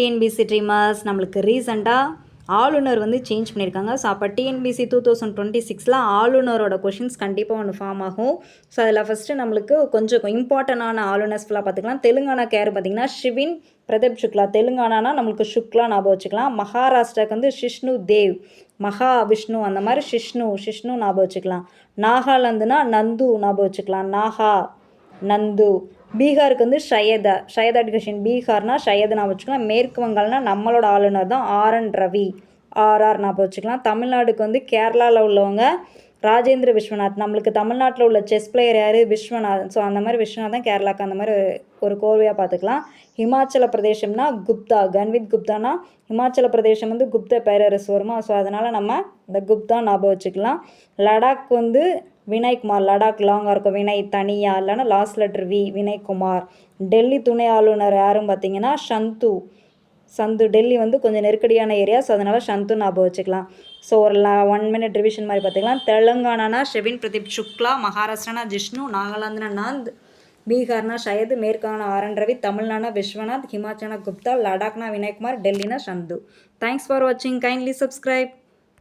TNPSC dreamers நம்மளுக்கு ரீசெண்டாக ஆளுநர் வந்து சேஞ்ச் பண்ணியிருக்காங்க. ஸோ அப்போ டிஎன்பிசி 2026 ஆளுநரோட கொஷின்ஸ் கண்டிப்பாக ஒன்று ஃபார்ம் ஆகும். ஸோ அதில் ஃபஸ்ட்டு நம்மளுக்கு கொஞ்சம் இம்பார்ட்டண்டான ஆளுநர்ஸ் ஃபுல்லாக பார்த்துக்கலாம். தெலுங்கானாக்கு யார் பார்த்திங்கன்னா ஷிவின் பிரதீப் சுக்லா. தெலுங்கானானா நம்மளுக்கு சுக்லா ஞாபகம் வச்சுக்கலாம். மகாராஷ்டிராவுக்கு வந்து ஷிஷ்ணு தேவ், மகா விஷ்ணு அந்த மாதிரி ஷிஷ்ணு ஞாபகம் வச்சுக்கலாம். நாகாலாந்துனா நந்து ஞாபகம் வச்சுக்கலாம். நாகா நந்து. பீகாருக்கு வந்து ஷயதா டிகஷன். பீகார்னா ஷயது ஞாபகம் வச்சுக்கலாம். மேற்கு வங்காள்னா நம்மளோட ஆளுநர் தான் ஆர்என் ரவி, ஆர்ஆர் ஞாபகம் வச்சுக்கலாம். தமிழ்நாடுக்கு வந்து கேரளாவில் உள்ளவங்க ராஜேந்திர விஸ்வநாத். நம்மளுக்கு தமிழ்நாட்டில் உள்ள செஸ் பிளேயர் யார்? விஸ்வநாத். ஸோ அந்த மாதிரி விஸ்வநாத் தான் கேரளாவுக்கு அந்த மாதிரி ஒரு கோர்வையாக பார்த்துக்கலாம். ஹிமாச்சல பிரதேசம்னா குப்தா, கன்வித் குப்தானா ஹிமாச்சல பிரதேசம் வந்து குப்த பேரரசு வருமா. ஸோ அதனால் நம்ம இந்த குப்தா ஞாபகம் வச்சுக்கலாம். லடாக் வந்து வினய்குமார். லடாக் லாங்காக இருக்கும். வினய் தனியா இல்லைன்னா last letter V, Vinaykumar. Delhi துணை ஆளுநர் யாரும் பார்த்தீங்கன்னா சந்து. டெல்லி வந்து கொஞ்சம் நெருக்கடியான ஏரியா. ஸோ அதனால் சந்து ஞாபகம் வச்சுக்கலாம். ஸோ ஒரு 1 மினிட் ரிவிஷன் மாதிரி பார்த்துக்கலாம். தெலுங்கானானா Shivin Pradeep Shukla, மகாராஷ்டிரானா Jishnu, நாகாலாந்துனா Nand, பீகார்னா ஷயது, மேற்கான R N Ravi, தமிழ்நாடுனா Viswanath, ஹிமாச்சல்னா Gupta, லடாக்னா Vinaykumar, டெல்லினா Sandhu. Thanks for வாட்சிங். Kindly subscribe.